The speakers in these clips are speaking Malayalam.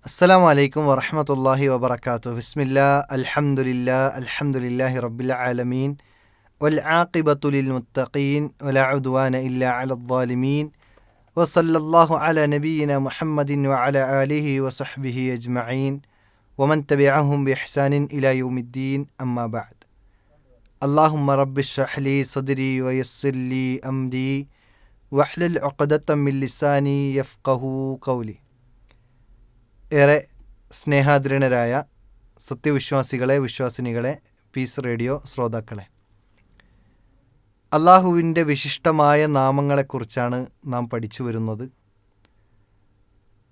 അസ്സലാമു അലൈക്കും വറഹ്മത്തുള്ളാഹി വബറകാതുഹു. ബിസ്മില്ലാ അൽഹംദുലില്ലാഹി റബ്ബിൽ ആലമീൻ വൽ ആഖിബത്തു ലിൽ മുത്തഖീൻ വലാ ഉദ്വാന ഇല്ലാ അലൽ ളാലിമീൻ വസല്ലല്ലാഹു അലാ നബിയ്യിനാ മുഹമ്മദിൻ വഅലാ ആലിഹി വസഹ്ബിഹി അജ്മഈൻ വമൻ തബിഅഹും ബിഇഹ്സാനിൻ ഇലാ യൗമിദ്ദീൻ. അമ്മാ ബഅദ്. അല്ലാഹുമ്മ റബ്ബി ഇശ്റഹ് ലി സദ്രി വയസ്സിർ ലി അംരി വഹ്ലുൽ ഉഖ്ദതം മിൻ ലിസാനി യഫ്ഖഹു ഖൗലി. ഏറെ സ്നേഹാദരണരായ സത്യവിശ്വാസികളെ, വിശ്വാസിനികളെ, പീസ് റേഡിയോ ശ്രോതാക്കളെ, അള്ളാഹുവിൻ്റെ വിശിഷ്ടമായ നാമങ്ങളെക്കുറിച്ചാണ് നാം പഠിച്ചു വരുന്നത്.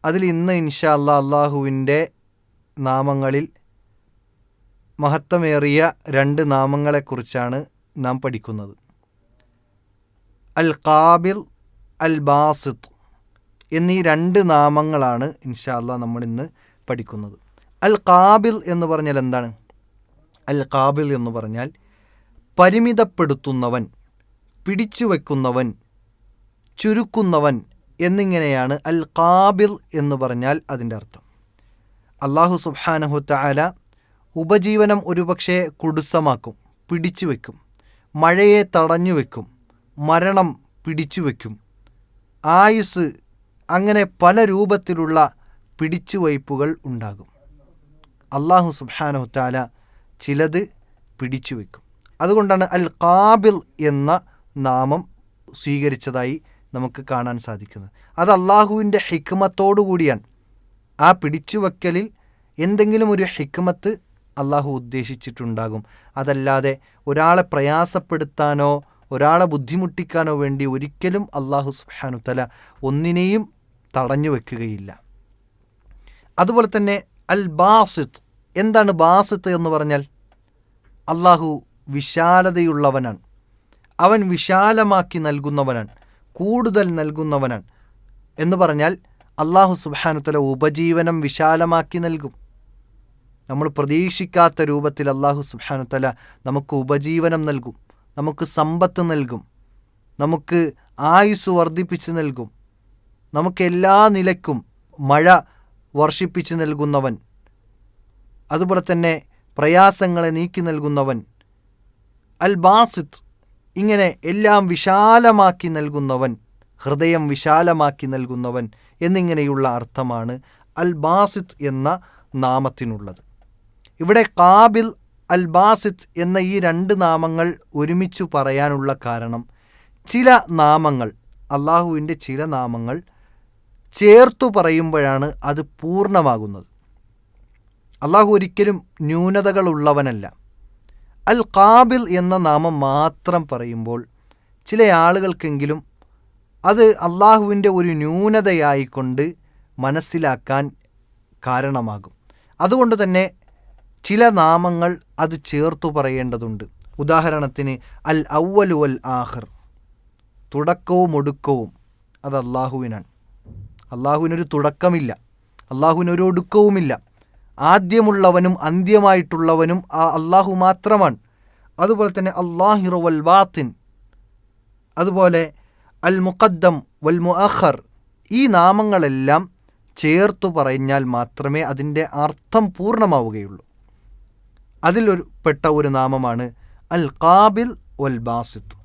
അതിൽ ഇന്ന് ഇൻഷാ അല്ലാഹ് അള്ളാഹുവിൻ്റെ നാമങ്ങളിൽ മഹത്വമേറിയ 2 നാമങ്ങളെക്കുറിച്ചാണ് നാം പഠിക്കുന്നത്. അൽ ഖാബിൽ, അൽ ബാസിത്ത് എന്നീ 2 നാമങ്ങളാണ് ഇൻഷാ അല്ലാഹ് നമ്മളിന്ന് പഠിക്കുന്നത്. അൽ ഖാബിൽ എന്ന് പറഞ്ഞാൽ എന്താണ്? അൽ ഖാബിൽ എന്ന് പറഞ്ഞാൽ പരിമിതപ്പെടുത്തുന്നവൻ, പിടിച്ചു വയ്ക്കുന്നവൻ, ചുരുക്കുന്നവൻ എന്നിങ്ങനെയാണ് അൽ ഖാബിൽ എന്ന് പറഞ്ഞാൽ അതിൻ്റെ അർത്ഥം. അല്ലാഹു സുബ്ഹാനഹു തആല ഉപജീവനം ഒരുപക്ഷെ കുടുസമാക്കും, പിടിച്ചു വയ്ക്കും. മഴയെ തടഞ്ഞു വയ്ക്കും, മരണം പിടിച്ചു വയ്ക്കും, ആയുസ്, അങ്ങനെ പല രൂപത്തിലുള്ള പിടിച്ചുവയ്പ്പുകൾ ഉണ്ടാകും. അല്ലാഹു സുബ്ഹാനഹു തആല ചിലത് പിടിച്ചു വയ്ക്കും. അതുകൊണ്ടാണ് അൽ ഖാബിൽ എന്ന നാമം സ്വീകരിച്ചതായി നമുക്ക് കാണാൻ സാധിക്കുന്നത്. അത് അള്ളാഹുവിൻ്റെ ഹിക്മത്തോടു കൂടിയാണ്. ആ പിടിച്ചുവയ്ക്കലിൽ എന്തെങ്കിലും ഒരു ഹിക്മത്ത് അള്ളാഹു ഉദ്ദേശിച്ചിട്ടുണ്ടാകും. അതല്ലാതെ ഒരാളെ പ്രയാസപ്പെടുത്താനോ ഒരാളെ ബുദ്ധിമുട്ടിക്കാനോ വേണ്ടി ഒരിക്കലും അള്ളാഹു സുബ്ഹാനഹു തആല ഒന്നിനെയും തടഞ്ഞു വെക്കുകയില്ല. അതുപോലെ തന്നെ അൽ ബാസിത്ത്. എന്താണ് ബാസിത്ത് എന്ന് പറഞ്ഞാൽ? അള്ളാഹു വിശാലതയുള്ളവനാണ്. അവൻ വിശാലമാക്കി നൽകുന്നവനാണ്, കൂടുതൽ നൽകുന്നവനാണ് എന്ന് പറഞ്ഞാൽ അള്ളാഹു സുബ്ഹാനഹു തആല ഉപജീവനം വിശാലമാക്കി നൽകും. നമ്മൾ പ്രതീക്ഷിക്കാത്ത രൂപത്തിൽ അള്ളാഹു സുബ്ഹാനഹു തആല നമുക്ക് ഉപജീവനം നൽകും, നമുക്ക് സമ്പത്ത് നൽകും, നമുക്ക് ആയുസ് വർദ്ധിപ്പിച്ച് നൽകും, നമുക്ക് എല്ലാ നിലയ്ക്കും മഴ വർഷിപ്പിച്ച് നൽകുന്നവൻ, അതുപോലെ തന്നെ പ്രയാസങ്ങളെ നീക്കി നൽകുന്നവൻ. അൽ ബാസിത്ത്, ഇങ്ങനെ എല്ലാം വിശാലമാക്കി നൽകുന്നവൻ, ഹൃദയം വിശാലമാക്കി നൽകുന്നവൻ എന്നിങ്ങനെയുള്ള അർത്ഥമാണ് അൽ ബാസിത്ത് എന്ന നാമത്തിനുള്ളത്. ഇവിടെ ഖാബിൽ, അൽ ബാസിത്ത് എന്ന ഈ 2 നാമങ്ങൾ ഒരുമിച്ച് പറയാനുള്ള കാരണം, ചില നാമങ്ങൾ, അള്ളാഹുവിൻ്റെ ചില നാമങ്ങൾ ചേർത്തു പറയുമ്പോഴാണ് അത് പൂർണ്ണമാകുന്നത്. അള്ളാഹു ഒരിക്കലും ന്യൂനതകളുള്ളവനല്ല. അൽ ഖാബിൽ എന്ന നാമം മാത്രം പറയുമ്പോൾ ചില ആളുകൾക്കെങ്കിലും അത് അള്ളാഹുവിൻ്റെ ഒരു ന്യൂനതയായിക്കൊണ്ട് മനസ്സിലാക്കാൻ കാരണമാകും. അതുകൊണ്ട് തന്നെ ചില നാമങ്ങൾ അത് ചേർത്തു പറയേണ്ടതുണ്ട്. ഉദാഹരണത്തിന് അൽ അവ്വലു വൽ ആഖിർ, തുടക്കവും ഒടുക്കവും, അത് അള്ളാഹുവിനാണ്. അള്ളാഹുവിനൊരു തുടക്കമില്ല, അള്ളാഹുവിനൊരു ഒടുക്കവുമില്ല. ആദ്യമുള്ളവനും അന്ത്യമായിട്ടുള്ളവനും ആ അള്ളാഹു മാത്രമാണ്. അതുപോലെ തന്നെ അല്ലാഹിറു വൽ ബാത്തിൻ, അതുപോലെ അൽ മുഖദ്ദം വൽ മുഅഖർ, ഈ നാമങ്ങളെല്ലാം ചേർത്തു പറഞ്ഞാൽ മാത്രമേ അതിൻ്റെ അർത്ഥം പൂർണ്ണമാവുകയുള്ളൂ. അതിലൊരു പെട്ട ഒരു നാമമാണ് അൽ ഖാബിൽ വൽ ബാസിത്ത്.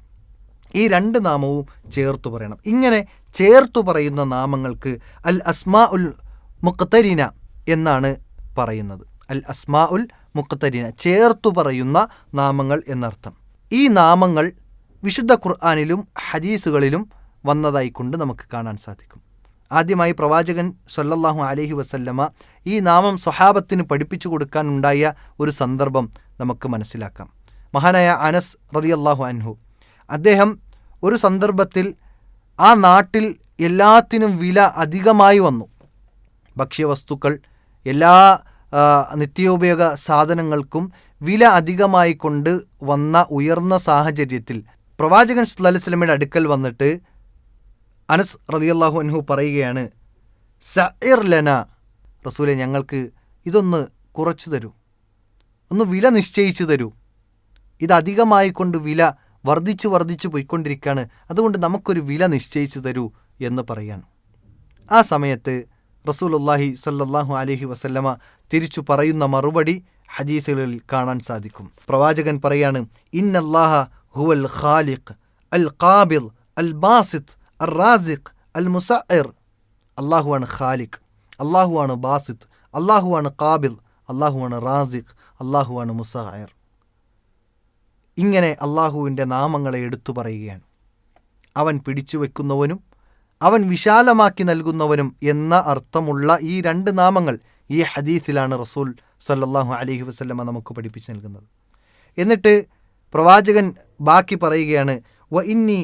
ഈ 2 നാമവും ചേർത്തു പറയണം. ഇങ്ങനെ ചേർത്തു പറയുന്ന നാമങ്ങൾക്ക് അൽ അസ്മാ ഉൽ മുഖ്തരിന എന്നാണ് പറയുന്നത്. അൽ അസ്മാ ഉൽ മുഖ്തരിന, ചേർത്തു പറയുന്ന നാമങ്ങൾ എന്നർത്ഥം. ഈ നാമങ്ങൾ വിശുദ്ധ ഖുർആനിലും ഹദീസുകളിലും വന്നതായിക്കൊണ്ട് നമുക്ക് കാണാൻ സാധിക്കും. ആദ്യമായി പ്രവാചകൻ സല്ലല്ലാഹു അലൈഹി വസല്ലമ ഈ നാമം സ്വഹാബത്തിന് പഠിപ്പിച്ചു കൊടുക്കാനുണ്ടായ ഒരു സന്ദർഭം നമുക്ക് മനസ്സിലാക്കാം. മഹാനായ അനസ് റളിയല്ലാഹു അൻഹു, അദ്ദേഹം ഒരു സന്ദർഭത്തിൽ ആ നാട്ടിൽ എല്ലാത്തിനും വില അധികമായി വന്നു. ഭക്ഷ്യവസ്തുക്കൾ, എല്ലാ നിത്യോപയോഗ സാധനങ്ങൾക്കും വില അധികമായി കൊണ്ട് വന്ന ഉയർന്ന സാഹചര്യത്തിൽ പ്രവാചകൻ സല്ലല്ലാഹു അലൈഹി വസല്ലമയുടെ അടുക്കൽ വന്നിട്ട് അനസ് റളിയല്ലാഹു അൻഹു പറയുകയാണ്, സഇർ ലന, റസൂലെ ഞങ്ങൾക്ക് ഇതൊന്ന് കുറച്ചു തരൂ, ഒന്ന് വില നിശ്ചയിച്ചു തരൂ. ഇത് അധികമായിക്കൊണ്ട് വില വർദ്ധിച്ചു പോയിക്കൊണ്ടിരിക്കുകയാണ്, അതുകൊണ്ട് നമുക്കൊരു വില നിശ്ചയിച്ചു തരൂ എന്ന് പറയാണ്. ആ സമയത്ത് റസൂലുള്ളാഹി സ്വല്ലല്ലാഹു അലൈഹി വസല്ലമ തിരിച്ചു പറയുന്ന മറുപടി ഹദീസുകളിൽ കാണാൻ സാധിക്കും. പ്രവാചകൻ പറയാണ്, ഇന്നല്ലാഹ ഹുവൽ ഖാലിഖ് അൽ ഖാബിദ് അൽ ബാസിത്ത് അർ റാസിഖ് അൽ മുസഇർ. അള്ളാഹുവാണ് ഖാലിഖ്, അള്ളാഹുവാണ് ബാസിത്ത്, അള്ളാഹുവാണ് ഖാബിദ്, അള്ളാഹുവാണ് റാസിഖ്, അള്ളാഹുവാണ് മുസഇർ. ഇങ്ങനെ അള്ളാഹുവിൻ്റെ നാമങ്ങളെ എടുത്തു പറയുകയാണ്. അവൻ പിടിച്ചു വയ്ക്കുന്നവനും അവൻ വിശാലമാക്കി നൽകുന്നവനും എന്ന അർത്ഥമുള്ള ഈ രണ്ട് നാമങ്ങൾ ഈ ഹദീസിലാണ് റസൂൽ സല്ലല്ലാഹു അലൈഹി വസല്ലമ നമുക്ക് പഠിപ്പിച്ചു നൽകുന്നത്. എന്നിട്ട് പ്രവാചകൻ ബാക്കി പറയുകയാണ്, വ ഇന്നി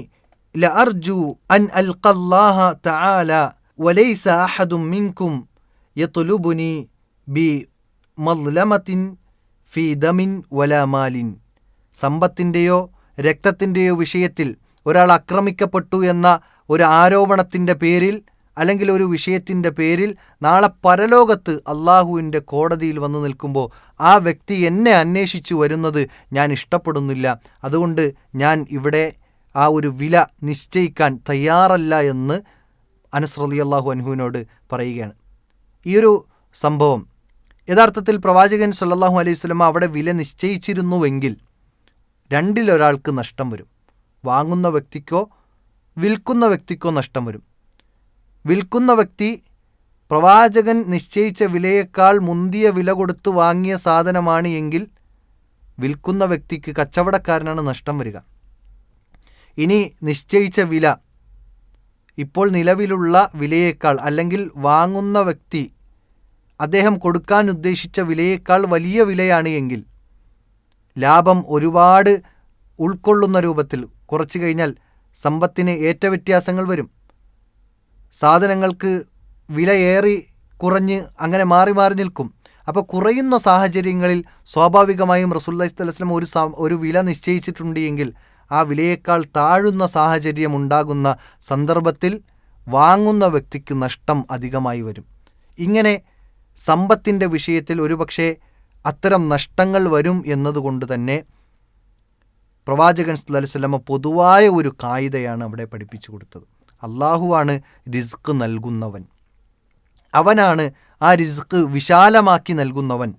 ലഅർജു അൻ അൽഖല്ലാഹ തആല വലൈസ അഹദും മിൻകും യത്ലുബുനി ബി മദ്ലമത്തിൻ ഫീ ദമിൻ വലാ മാലിൻ. സമ്പത്തിൻ്റെയോ രക്തത്തിൻ്റെയോ വിഷയത്തിൽ ഒരാൾ ആക്രമിക്കപ്പെട്ടു എന്ന ഒരു ആരോപണത്തിൻ്റെ പേരിൽ അല്ലെങ്കിൽ ഒരു വിഷയത്തിൻ്റെ പേരിൽ നാളെ പരലോകത്ത് അള്ളാഹുവിൻ്റെ കോടതിയിൽ വന്നു നിൽക്കുമ്പോൾ ആ വ്യക്തി എന്നെ അന്വേഷിച്ചു വരുന്നത് ഞാൻ ഇഷ്ടപ്പെടുന്നില്ല. അതുകൊണ്ട് ഞാൻ ഇവിടെ ആ ഒരു വില നിശ്ചയിക്കാൻ തയ്യാറല്ല എന്ന് അനസ് റളിയല്ലാഹു അൻഹുവിനോട് പറയുകയാണ്. ഈയൊരു സംഭവം യഥാർത്ഥത്തിൽ പ്രവാചകൻ സല്ലല്ലാഹു അലൈഹി വസല്ലം അവിടെ വില നിശ്ചയിച്ചിരുന്നുവെങ്കിൽ രണ്ടിലൊരാൾക്ക് നഷ്ടം വരും. വാങ്ങുന്ന വ്യക്തിക്കോ വിൽക്കുന്ന വ്യക്തിക്കോ നഷ്ടം വരും. വിൽക്കുന്ന വ്യക്തി പ്രവാചകൻ നിശ്ചയിച്ച വിലയേക്കാൾ മുന്തിയ വില കൊടുത്ത് വാങ്ങിയ സാധനമാണ് എങ്കിൽ വിൽക്കുന്ന വ്യക്തിക്ക്, കച്ചവടക്കാരനാണ് നഷ്ടം വരിക. ഇനി നിശ്ചയിച്ച വില ഇപ്പോൾ നിലവിലുള്ള വിലയേക്കാൾ അല്ലെങ്കിൽ വാങ്ങുന്ന വ്യക്തി അദ്ദേഹം കൊടുക്കാൻ ഉദ്ദേശിച്ച വിലയേക്കാൾ വലിയ വിലയാണ് എങ്കിൽ ലാഭം ഒരുപാട് ഉൾക്കൊള്ളുന്ന രൂപത്തിൽ കുറച്ച് കഴിഞ്ഞാൽ സമ്പത്തിന് ഏറ്റവ്യത്യാസങ്ങൾ വരും. സാധനങ്ങൾക്ക് വില ഏറി കുറഞ്ഞ് അങ്ങനെ മാറി മാറി നിൽക്കും. അപ്പോൾ കുറയുന്ന സാഹചര്യങ്ങളിൽ സ്വാഭാവികമായും റസൂലുള്ളാഹി സ്വല്ലല്ലാഹു അലൈഹി വസല്ലം ഒരു വില നിശ്ചയിച്ചിട്ടുണ്ട് എങ്കിൽ ആ വിലയേക്കാൾ താഴുന്ന സാഹചര്യം ഉണ്ടാകുന്ന സന്ദർഭത്തിൽ വാങ്ങുന്ന വ്യക്തിക്ക് നഷ്ടം അധികമായി വരും. ഇങ്ങനെ സമ്പത്തിൻ്റെ വിഷയത്തിൽ ഒരുപക്ഷെ അത്തരം നഷ്ടങ്ങൾ വരും എന്നതുകൊണ്ട് തന്നെ പ്രവാചകൻ സല്ലല്ലാഹു അലൈഹി വസല്ലം പൊതുവായ ഒരു കായികയാണ് അവിടെ പഠിപ്പിച്ചു കൊടുത്തത്. അള്ളാഹുവാണ് റിസ്ക് നൽകുന്നവൻ, അവനാണ് ആ റിസ്ക് വിശാലമാക്കി നൽകുന്നവൻ,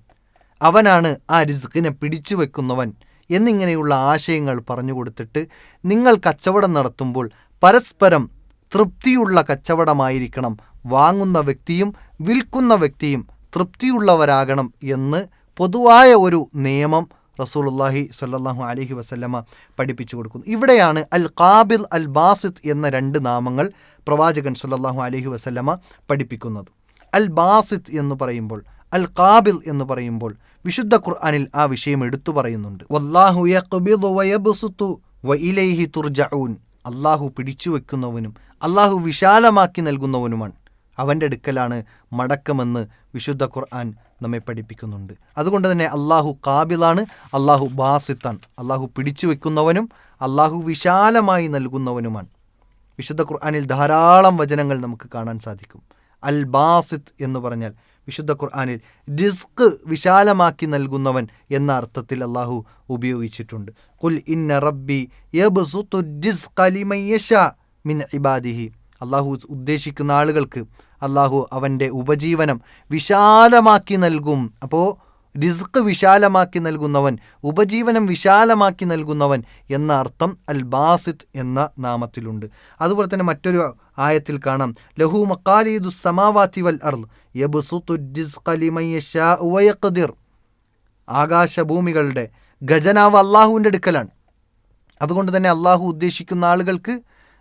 അവനാണ് ആ റിസ്കിനെ പിടിച്ചു വെക്കുന്നവൻ എന്നിങ്ങനെയുള്ള ആശയങ്ങൾ പറഞ്ഞു കൊടുത്തിട്ട് നിങ്ങൾ കച്ചവടം നടത്തുമ്പോൾ പരസ്പരം തൃപ്തിയുള്ള കച്ചവടമായിരിക്കണം, വാങ്ങുന്ന വ്യക്തിയും വിൽക്കുന്ന വ്യക്തിയും തൃപ്തിയുള്ളവരാകണം എന്ന് പൊതുവായ ഒരു നിയമം റസൂലുള്ളാഹി സ്വല്ലല്ലാഹു അലൈഹി വസല്ലമ പഠിപ്പിച്ചു കൊടുക്കുന്നു. ഇവിടെയാണ് അൽ ഖാബിദ് അൽ ബാസിത്ത് എന്ന രണ്ട് നാമങ്ങൾ പ്രവാചകൻ സ്വല്ലല്ലാഹു അലൈഹി വസല്ലമ പഠിപ്പിക്കുന്നത്. അൽ ബാസിത്ത് എന്ന് പറയുമ്പോൾ, അൽ ഖാബിദ് എന്ന് പറയുമ്പോൾ വിശുദ്ധ ഖുർആനിൽ ആ വിഷയം എടുത്തു പറയുന്നുണ്ട്. വല്ലാഹു യഖ്ബിദു വയബ്സുതു വഇലൈഹി തുർജഊൻ. അള്ളാഹു പിടിച്ചു വെക്കുന്നവനും അള്ളാഹു വിശാലമാക്കി നൽകുന്നവനുമാണ്, അവൻ്റെ അടുക്കലാണ് മടക്കമെന്ന് വിശുദ്ധ ഖുർആൻ നമ്മെ പഠിപ്പിക്കുന്നുണ്ട്. അതുകൊണ്ട് തന്നെ അള്ളാഹു ഖാബിലാണ്, അള്ളാഹു ബാസിത്താണ്. അള്ളാഹു പിടിച്ചു വെക്കുന്നവനും അള്ളാഹു വിശാലമായി നൽകുന്നവനുമാണ്. വിശുദ്ധ ഖുർആനിൽ ധാരാളം വചനങ്ങൾ നമുക്ക് കാണാൻ സാധിക്കും. അൽ ബാസിത്ത് എന്ന് പറഞ്ഞാൽ വിശുദ്ധ ഖുർആനിൽ റിസ്ക് വിശാലമാക്കി നൽകുന്നവൻ എന്ന അർത്ഥത്തിൽ അള്ളാഹു ഉപയോഗിച്ചിട്ടുണ്ട്. ഖുൽ ഇന്ന റബ്ബി യബ്സുത്തു റിസ്ഖ ലിമൻ യശാ മിൻ ഇബാദിഹി. അള്ളാഹു ഉദ്ദേശിക്കുന്ന ആളുകൾക്ക് അള്ളാഹു അവൻ്റെ ഉപജീവനം വിശാലമാക്കി നൽകും. അപ്പോൾ റിസ്ക് വിശാലമാക്കി നൽകുന്നവൻ, ഉപജീവനം വിശാലമാക്കി നൽകുന്നവൻ എന്ന അർത്ഥം അൽ ബാസിത്ത് എന്ന നാമത്തിലുണ്ട്. അതുപോലെ തന്നെ മറ്റൊരു ആയത്തിൽ കാണാം, ലഹു മഖാലീദുസ് സമാവാതി വൽ അർള് യബ്സുത്തു റിസ്ഖ ലിമൻ യശാഉ വയഖ്ദിർ. ആകാശഭൂമികളുടെ ഖജനാവ് അള്ളാഹുവിൻ്റെ അടുക്കലാണ്. അതുകൊണ്ട് തന്നെ അള്ളാഹു ഉദ്ദേശിക്കുന്ന ആളുകൾക്ക്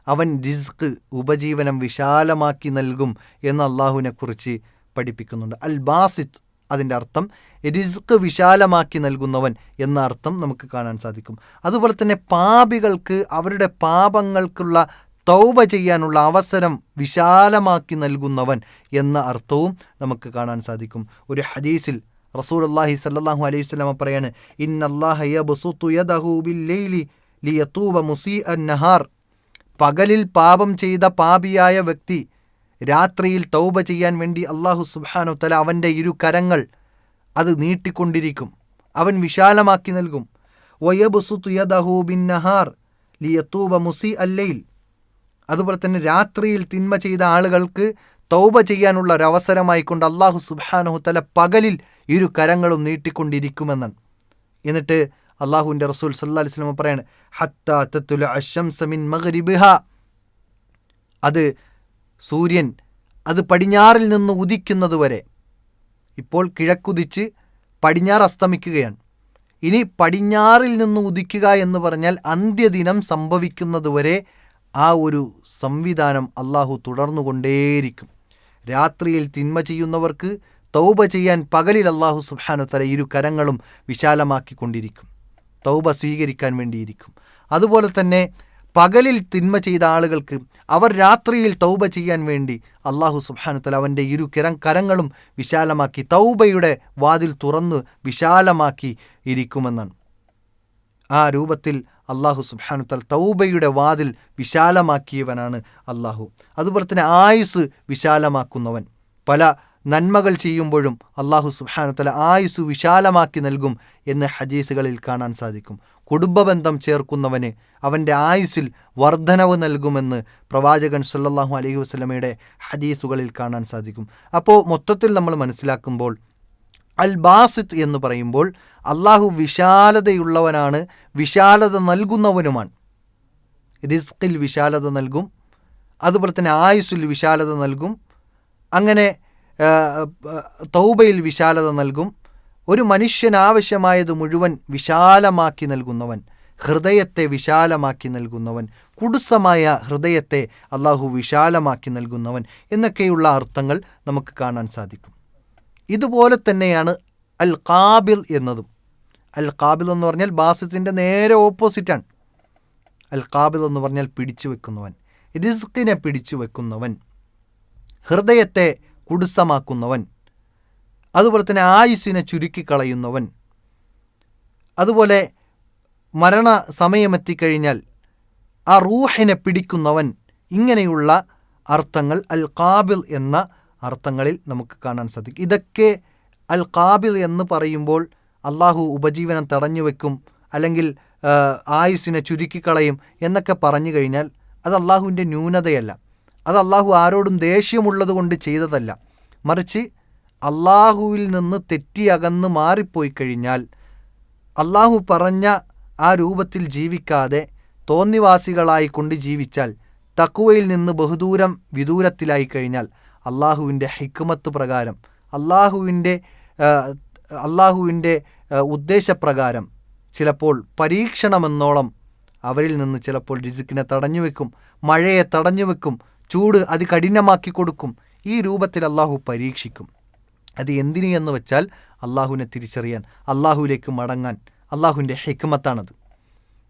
അവൻ റിസ്ക്, ഉപജീവനം വിശാലമാക്കി നൽകും എന്ന് അള്ളാഹുവിനെക്കുറിച്ച് പഠിപ്പിക്കുന്നുണ്ട്. അൽ ബാസിത്ത് അതിൻ്റെ അർത്ഥം റിസ്ക് വിശാലമാക്കി നൽകുന്നവൻ എന്ന അർത്ഥം നമുക്ക് കാണാൻ സാധിക്കും. അതുപോലെ തന്നെ പാപികൾക്ക് അവരുടെ പാപങ്ങൾക്കുള്ള തൗബ ചെയ്യാനുള്ള അവസരം വിശാലമാക്കി നൽകുന്നവൻ എന്ന അർത്ഥവും നമുക്ക് കാണാൻ സാധിക്കും. ഒരു ഹദീസിൽ റസൂലുള്ളാഹി സ്വല്ലല്ലാഹു അലൈഹി വസല്ലം പറയാണ്, ഇന്നല്ലാഹ യബ്സുത്തു യദഹു ബില്ലൈലി ലിയതൂബ മുസീഅൻ നഹാർ. പകലിൽ പാപം ചെയ്ത പാപിയായ വ്യക്തി രാത്രിയിൽ തൗബ ചെയ്യാൻ വേണ്ടി അള്ളാഹു സുബ്ഹാനഹു തആല അവൻ്റെ ഇരു കരങ്ങൾ അത് നീട്ടിക്കൊണ്ടിരിക്കും, അവൻ വിശാലമാക്കി നൽകും. വയബ്സുത്തു യദഹു ബിന്നഹാർ ലിയതൂബ മുസീഅൽ ലൈൽ. അതുപോലെ തന്നെ രാത്രിയിൽ തിന്മ ചെയ്ത ആളുകൾക്ക് തൗബ ചെയ്യാനുള്ള ഒരവസരമായിക്കൊണ്ട് അള്ളാഹു സുബ്ഹാനഹു തആല പകലിൽ ഇരു കരങ്ങളും നീട്ടിക്കൊണ്ടിരിക്കുമെന്നാണ്. എന്നിട്ട് അള്ളാഹുവിൻ്റെ റസൂൽ സല്ലല്ലാഹു അലൈഹി വസല്ലം പറയാണ്, ഹത്താ തത്ലുഅ അശ്ശംസ മിൻ മഗ്രിബിഹാ, അത് സൂര്യൻ അത് പടിഞ്ഞാറിൽ നിന്ന് ഉദിക്കുന്നത് വരെ. ഇപ്പോൾ കിഴക്കുദിച്ച് പടിഞ്ഞാറ് അസ്തമിക്കുകയാണ്. ഇനി പടിഞ്ഞാറിൽ നിന്ന് ഉദിക്കുക എന്ന് പറഞ്ഞാൽ അന്ത്യദിനം സംഭവിക്കുന്നത് വരെ ആ ഒരു സംവിധാനം അള്ളാഹു തുടർന്നുകൊണ്ടേയിരിക്കും. രാത്രിയിൽ തിന്മ ചെയ്യുന്നവർക്ക് തൗബ ചെയ്യാൻ പകലിൽ അള്ളാഹു സുബ്ഹാനഹു തആല ഇരു കരങ്ങളും വിശാലമാക്കിക്കൊണ്ടിരിക്കും, തൗബ സ്വീകരിക്കാൻ വേണ്ടിയിരിക്കും. അതുപോലെ തന്നെ പകലിൽ തിന്മ ചെയ്ത ആളുകൾക്ക് അവർ രാത്രിയിൽ തൗബ ചെയ്യാൻ വേണ്ടി അള്ളാഹു സുബ്ഹാനഹു തആല അവൻ്റെ ഇരു കരങ്ങളും വിശാലമാക്കി തൗബയുടെ വാതിൽ തുറന്ന് വിശാലമാക്കി ഇരിക്കുമെന്നാണ്. ആ രൂപത്തിൽ അള്ളാഹു സുബ്ഹാനഹു തആല തൗബയുടെ വാതിൽ വിശാലമാക്കിയവനാണ് അള്ളാഹു. അതുപോലെ തന്നെ ആയുസ് വിശാലമാക്കുന്നവൻ. പല നന്മകൾ ചെയ്യുമ്പോഴും അള്ളാഹു സുബ്ഹാനഹു തആല ആയുസ് വിശാലമാക്കി നൽകും എന്ന് ഹദീസുകളിൽ കാണാൻ സാധിക്കും. കുടുംബബന്ധം ചേർക്കുന്നവന് അവൻ്റെ ആയുസ്സിൽ വർധനവ് നൽകുമെന്ന് പ്രവാചകൻ സല്ലല്ലാഹു അലൈഹി വസല്ലമയുടെ ഹദീസുകളിൽ കാണാൻ സാധിക്കും. അപ്പോൾ മൊത്തത്തിൽ നമ്മൾ മനസ്സിലാക്കുമ്പോൾ അൽ ബാസിത്ത് എന്ന് പറയുമ്പോൾ അള്ളാഹു വിശാലതയുള്ളവനാണ്, വിശാലത നൽകുന്നവനുമാണ്. റിസ്കിൽ വിശാലത നൽകും, അതുപോലെ തന്നെ ആയുസ്സിൽ വിശാലത നൽകും, അങ്ങനെ തൗബയിൽ വിശാലത നൽകും. ഒരു മനുഷ്യനാവശ്യമായത് മുഴുവൻ വിശാലമാക്കി നൽകുന്നവൻ, ഹൃദയത്തെ വിശാലമാക്കി നൽകുന്നവൻ, കുടുസമായ ഹൃദയത്തെ അള്ളാഹു വിശാലമാക്കി നൽകുന്നവൻ എന്നൊക്കെയുള്ള അർത്ഥങ്ങൾ നമുക്ക് കാണാൻ സാധിക്കും. ഇതുപോലെ തന്നെയാണ് അൽ ഖാബിൽ എന്നതും. അൽ ഖാബിൽ എന്ന് പറഞ്ഞാൽ ബാസിത്തിൻ്റെ നേരെ ഓപ്പോസിറ്റാണ്. അൽ ഖാബിൽ എന്ന് പറഞ്ഞാൽ പിടിച്ചു വെക്കുന്നവൻ, റിസ്കിനെ പിടിച്ചു വെക്കുന്നവൻ, ഹൃദയത്തെ കുടുസമാക്കുന്നവൻ, അതുപോലെ തന്നെ ആയുസ്സിനെ ചുരുക്കിക്കളയുന്നവൻ, അതുപോലെ മരണ സമയമെത്തിക്കഴിഞ്ഞാൽ ആ റൂഹിനെ പിടിക്കുന്നവൻ. ഇങ്ങനെയുള്ള അർത്ഥങ്ങൾ അൽ ഖാബിൽ എന്ന അർത്ഥങ്ങളിൽ നമുക്ക് കാണാൻ സാധിക്കും. ഇതൊക്കെ അൽ ഖാബിൽ എന്ന് പറയുമ്പോൾ അള്ളാഹു ഉപജീവനം തടഞ്ഞു വെക്കും, അല്ലെങ്കിൽ ആയുസ്സിനെ ചുരുക്കിക്കളയും എന്നൊക്കെ പറഞ്ഞു കഴിഞ്ഞാൽ അത് അള്ളാഹുവിൻ്റെ ന്യൂനതയല്ല, അത് അള്ളാഹു ആരോടും ദേഷ്യമുള്ളത് കൊണ്ട് ചെയ്തതല്ല. മറിച്ച് അള്ളാഹുവിൽ നിന്ന് തെറ്റി അകന്ന് മാറിപ്പോയി കഴിഞ്ഞാൽ, അള്ളാഹു പറഞ്ഞ ആ രൂപത്തിൽ ജീവിക്കാതെ തോന്നിവാസികളായിക്കൊണ്ട് ജീവിച്ചാൽ, തഖ്വയിൽ നിന്ന് ബഹുദൂരം വിദൂരത്തിലായി കഴിഞ്ഞാൽ, അള്ളാഹുവിൻ്റെ ഹിക്മത്ത് പ്രകാരം, അള്ളാഹുവിൻ്റെ ഉദ്ദേശപ്രകാരം ചിലപ്പോൾ പരീക്ഷണമെന്നോളം അവരിൽ നിന്ന് ചിലപ്പോൾ റിസ്കിനെ തടഞ്ഞു വെക്കും, മഴയെ തടഞ്ഞു വെക്കും, ചൂട് അതികഠിനമാക്കി കൊടുക്കും. ഈ രൂപത്തിൽ അള്ളാഹു പരീക്ഷിക്കും. അത് എന്തിനു എന്ന് വെച്ചാൽ അള്ളാഹുവിനെ തിരിച്ചറിയാൻ, അള്ളാഹുവിലേക്ക് മടങ്ങാൻ. അള്ളാഹുവിൻ്റെ ഹിക്മത്താണത്.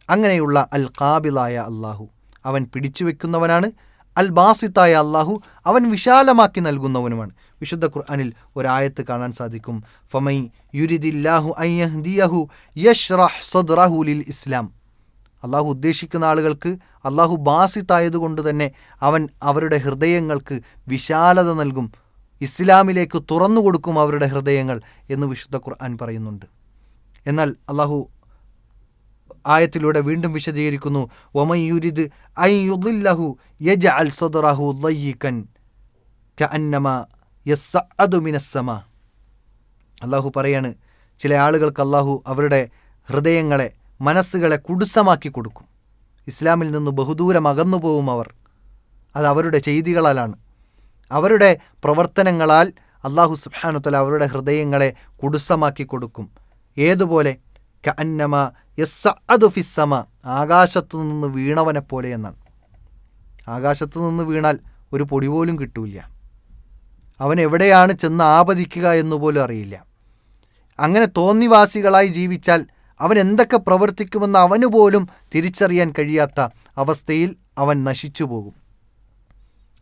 അങ്ങനെയുള്ള അൽ ഖാബിലായ അള്ളാഹു അവൻ പിടിച്ചു വെക്കുന്നവനാണ്. അൽ ബാസിത്തായ അള്ളാഹു അവൻ വിശാലമാക്കി നൽകുന്നവനുമാണ്. വിശുദ്ധ ഖുർആനിൽ ഒരായത്ത് കാണാൻ സാധിക്കും, ഫമൻ യുരിദില്ലാഹു അൻ യഹ്ദിയഹു യശ്റഹ് സദ്റഹു ലിൽ ഇസ്ലാം. അള്ളാഹു ഉദ്ദേശിക്കുന്ന ആളുകൾക്ക് അള്ളാഹു ബാസിത്തായതുകൊണ്ട് തന്നെ അവൻ അവരുടെ ഹൃദയങ്ങൾക്ക് വിശാലത നൽകും, ഇസ്ലാമിലേക്ക് തുറന്നു കൊടുക്കും അവരുടെ ഹൃദയങ്ങൾ എന്ന് വിശുദ്ധ ഖുർആൻ പറയുന്നുണ്ട്. എന്നാൽ അള്ളാഹു ആയത്തിലൂടെ വീണ്ടും വിശദീകരിക്കുന്നു, വമൻ യുരിദ് അൻ യുദില്ലഹു യജ്അൽ സദ്റഹു ദയ്യികൻ കഅന്നമാ യസ്അദു മിനസ് സമാ. അള്ളാഹു പറയാണ്, ചില ആളുകൾക്ക് അള്ളാഹു അവരുടെ ഹൃദയങ്ങളെ, മനസ്സുകളെ കുടുസമാക്കി കൊടുക്കും. ഇസ്ലാമിൽ നിന്ന് ബഹുദൂരം അകന്നു പോവും അവർ. അത് അവരുടെ ചെയ്തികളാലാണ്, അവരുടെ പ്രവർത്തനങ്ങളാൽ അള്ളാഹു സുബ്ഹാനഹു വ തആല അവരുടെ ഹൃദയങ്ങളെ കുടുസമാക്കി കൊടുക്കും. ഏതുപോലെ? കഅന്നമാ യസ്അദു ഫിസ്സമാ, ആകാശത്തു നിന്ന് വീണവനെ പോലെ എന്നാണ്. ആകാശത്തു നിന്ന് വീണാൽ ഒരു പൊടി പോലും കിട്ടൂല, അവൻ എവിടെയാണ് ചെന്ന് ആപതിക്കുക എന്നുപോലും അറിയില്ല. അങ്ങനെ തോന്നിവാസികളായി ജീവിച്ചാൽ അവൻ എന്തൊക്കെ പ്രവർത്തിക്കുമെന്ന് അവന് പോലും തിരിച്ചറിയാൻ കഴിയാത്ത അവസ്ഥയിൽ അവൻ നശിച്ചു പോകും.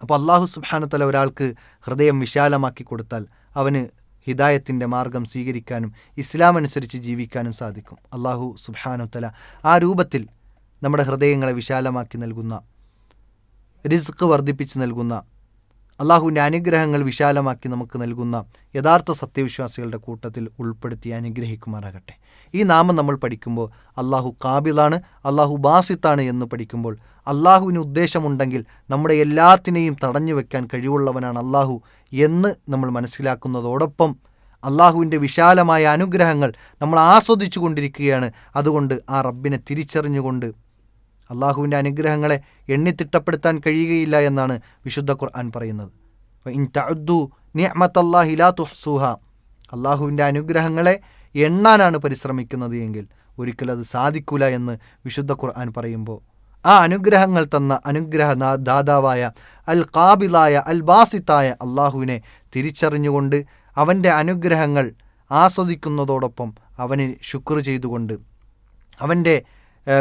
അപ്പോൾ അള്ളാഹു സുബ്ഹാനഹു വ തആല ഒരാൾക്ക് ഹൃദയം വിശാലമാക്കി കൊടുത്താൽ അവന് ഹിദായത്തിൻ്റെ മാർഗം സ്വീകരിക്കാനും ഇസ്ലാം അനുസരിച്ച് ജീവിക്കാനും സാധിക്കും. അള്ളാഹു സുബ്ഹാനഹു വ തആല ആ രൂപത്തിൽ നമ്മുടെ ഹൃദയങ്ങളെ വിശാലമാക്കി നൽകുന്ന, റിസ്ക് വർദ്ധിപ്പിച്ച് നൽകുന്ന, അള്ളാഹുവിൻ്റെ അനുഗ്രഹങ്ങൾ വിശാലമാക്കി നമുക്ക് നൽകുന്ന യഥാർത്ഥ സത്യവിശ്വാസികളുടെ കൂട്ടത്തിൽ ഉൾപ്പെടുത്തി അനുഗ്രഹിക്കുമാറാകട്ടെ. ഈ നാമം നമ്മൾ പഠിക്കുമ്പോൾ അള്ളാഹു കാബിലാണ്, അള്ളാഹു ബാസിത്താണ് എന്ന് പഠിക്കുമ്പോൾ അള്ളാഹുവിന് ഉദ്ദേശമുണ്ടെങ്കിൽ നമ്മുടെ എല്ലാത്തിനെയും തടഞ്ഞു വെക്കാൻ കഴിവുള്ളവനാണ് അള്ളാഹു എന്ന് നമ്മൾ മനസ്സിലാക്കുന്നതോടൊപ്പം അള്ളാഹുവിൻ്റെ വിശാലമായ അനുഗ്രഹങ്ങൾ നമ്മൾ ആസ്വദിച്ചു കൊണ്ടിരിക്കുകയാണ്. അതുകൊണ്ട് ആ റബ്ബിനെ തിരിച്ചറിഞ്ഞുകൊണ്ട് അള്ളാഹുവിൻ്റെ അനുഗ്രഹങ്ങളെ എണ്ണിത്തിട്ടപ്പെടുത്താൻ കഴിയുകയില്ല എന്നാണ് വിശുദ്ധ ഖുർആൻ പറയുന്നത്. ഇൻ തഅദ്ദു നിഅമത്തല്ലാഹി ലാ തുഹ്സുഹ, അള്ളാഹുവിൻ്റെ അനുഗ്രഹങ്ങളെ എണ്ണാനാണ് പരിശ്രമിക്കുന്നത് എങ്കിൽ ഒരിക്കലും അത് സാധിക്കൂല എന്ന് വിശുദ്ധ ഖുർആൻ പറയുമ്പോൾ ആ അനുഗ്രഹങ്ങൾ തന്ന അനുഗ്രഹദാതാവായ അൽ ഖാബിലായ അൽ ബാസിത്തായ അള്ളാഹുവിനെ തിരിച്ചറിഞ്ഞുകൊണ്ട് അവൻ്റെ അനുഗ്രഹങ്ങൾ ആസ്വദിക്കുന്നതോടൊപ്പം അവന് ശുക്ർ ചെയ്തുകൊണ്ട് അവൻ്റെ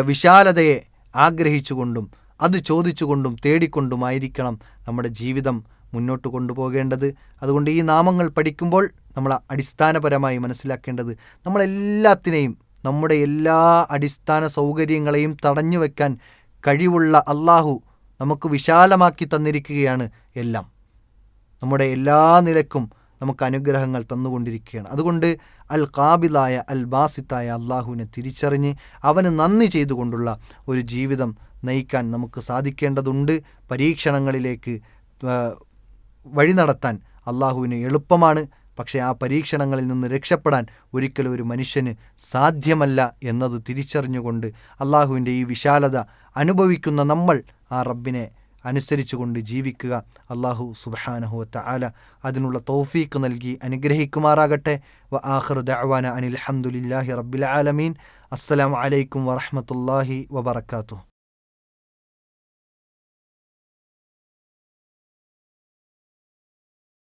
വിശാലതയെ ആഗ്രഹിച്ചുകൊണ്ടും അത് ചോദിച്ചുകൊണ്ടും തേടിക്കൊണ്ടുമായിരിക്കണം നമ്മുടെ ജീവിതം മുന്നോട്ട് കൊണ്ടുപോകേണ്ടത്. അതുകൊണ്ട് ഈ നാമങ്ങൾ പഠിക്കുമ്പോൾ നമ്മൾ അടിസ്ഥാനപരമായി മനസ്സിലാക്കേണ്ടത് നമ്മളെല്ലാത്തിനെയും, നമ്മുടെ എല്ലാ അടിസ്ഥാന സൗകര്യങ്ങളെയും തടഞ്ഞു വയ്ക്കാൻ കഴിവുള്ള അള്ളാഹു നമുക്ക് വിശാലമാക്കി തന്നിരിക്കുകയാണ്. എല്ലാം നമ്മുടെ എല്ലാ നിലക്കും നമുക്ക് അനുഗ്രഹങ്ങൾ തന്നുകൊണ്ടിരിക്കുകയാണ്. അതുകൊണ്ട് അൽ ഖാബിലായ അൽ ബാസിത്തായ അള്ളാഹുവിനെ തിരിച്ചറിഞ്ഞ് അവന് നന്ദി ചെയ്തുകൊണ്ടുള്ള ഒരു ജീവിതം നയിക്കാൻ നമുക്ക് സാധിക്കേണ്ടതുണ്ട്. പരീക്ഷണങ്ങളിലേക്ക് വഴി നടത്താൻ അള്ളാഹുവിന് എളുപ്പമാണ്. പക്ഷേ ആ പരീക്ഷണങ്ങളിൽ നിന്ന് രക്ഷപ്പെടാൻ ഒരിക്കലും ഒരു മനുഷ്യന് സാധ്യമല്ല എന്നത് തിരിച്ചറിഞ്ഞുകൊണ്ട് അള്ളാഹുവിൻ്റെ ഈ വിശാലത അനുഭവിക്കുന്ന നമ്മൾ ആ റബ്ബിനെ അനുസരിച്ചുകൊണ്ട് ജീവിക്കുക. അള്ളാഹു സുബ്ഹാനഹു വ തആല അതിനുള്ള തൗഫീഖ് നൽകി അനുഗ്രഹിക്കുമാറാകട്ടെ. വ ആഖിറു ദഅ്വാന അനിൽ ഹംദുലില്ലാഹി റബ്ബിൽ ആലമീൻ. അസ്സലാമു അലൈക്കും വറഹ്മത്തുള്ളാഹി വബറകാതുഹു.